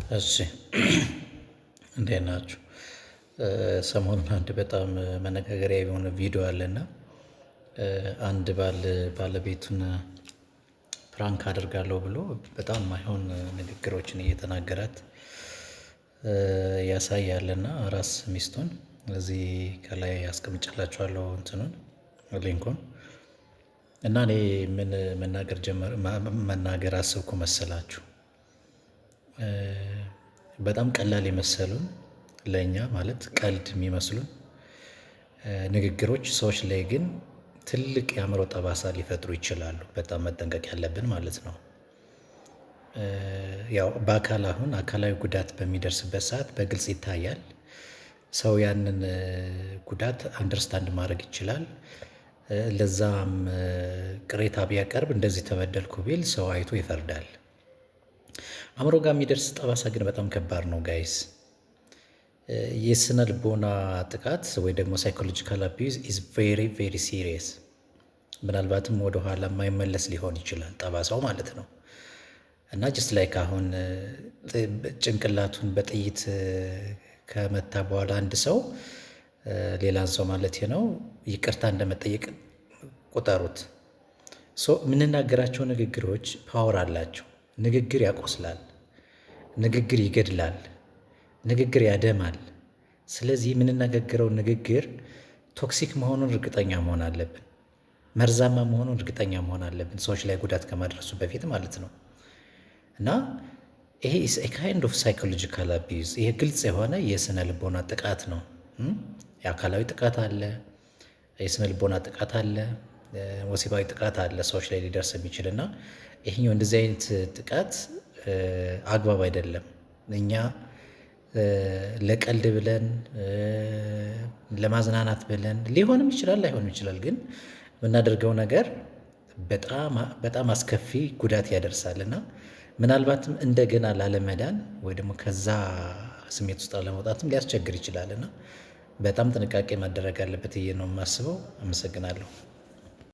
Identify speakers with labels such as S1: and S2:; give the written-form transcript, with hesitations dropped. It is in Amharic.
S1: እሺ እንዴት ናችሁ? ሰሞኑን አንድ በጣም መነጋገሪያ የሆነ ቪዲዮ አለና አንድ ባለቤቱን ፕራንክ አደርጋለሁ ብሎ በጣም ማይሆን ንግግሮችን እየተናገራት ያሳያልና ራስ ሚስቱን እዚህ ከላይ አስቀምጬላችኋለሁ እንትኑን ሊንኩን እና እኔ ምን መናገር አሰብኩ መሰላችሁ? በጣም ቀላል የመሰሉን ለእኛ ማለት ቀልድ የሚመስሉን ንግግሮች ሰዎች ላይ ግን ትልቅ የአእምሮ ጠባሳ ሊፈጥሩ ይችላሉ። በጣም መጠንቀቅ ያለብን ማለት ነው። ያው በአካል አሁን አካላዊ ጉዳት በሚደርስበት ሰዓት በግልጽ ይታያል። ሰው ያንን ጉዳት አንደርስታንድ ማድረግ ይችላል። ለዛም ቅሬታ ቢያቀርብ እንደዚህ ተበደልኩ ቢል ሰው አይቶ ይፈርዳል። አእምሮ ጋር የሚደርስ ጠባሳ ግን በጣም ከባድ ነው ጋይስ። የስነ ልቦና ጥቃት ወይ ደግሞ ሳይኮሎጂካል አቢዩዝ ኢዝ ቬሪ ቬሪ ሲሪየስ። ምናልባትም ወደኋላ የማይመለስ ሊሆን ይችላል ጠባሳው ማለት ነው። እና ጀስት ላይክ አሁን ጭንቅላቱን በጥይት ከመታ በኋላ አንድ ሰው ሌላን ሰው ማለት ነው ይቅርታ እንደመጠየቅ ቁጠሩት። የምንናገራቸው ንግግሮች ፓወር አላቸው። ንግግር ያቆስላል፣ ንግግር ይገድላል፣ ንግግር ያደማል። ስለዚህ የምንነጋገረው ንግግር ቶክሲክ መሆኑን እርግጠኛ መሆን አለብን። መርዛማ መሆኑን እርግጠኛ መሆን አለብን፣ ሰዎች ላይ ጉዳት ከማድረሱ በፊት ማለት ነው። እና ይሄ ኢስ ኤ ካይንድ ኦፍ ሳይኮሎጂካል አቢዩዝ። ይሄ ግልጽ የሆነ የስነ ልቦና ጥቃት ነው። የአካላዊ ጥቃት አለ፣ የስነ ልቦና ጥቃት አለ፣ ወሲባዊ ጥቃት አለ ሰዎች ላይ ሊደርስ የሚችል እና ይሄኛው እንደዚህ አይነት ጥቃት አግባብ አይደለም። እኛ ለቀልድ ብለን ለማዝናናት ብለን ሊሆንም ይችላል ላይሆንም ይችላል፣ ግን የምናደርገው ነገር በጣም አስከፊ ጉዳት ያደርሳል እና ምናልባትም እንደገና ላለመዳን ወይ ደግሞ ከዛ ስሜት ውስጥ ለመውጣትም ሊያስቸግር ይችላል እና በጣም ጥንቃቄ ማደረግ አለበት ብዬ ነው የማስበው። አመሰግናለሁ።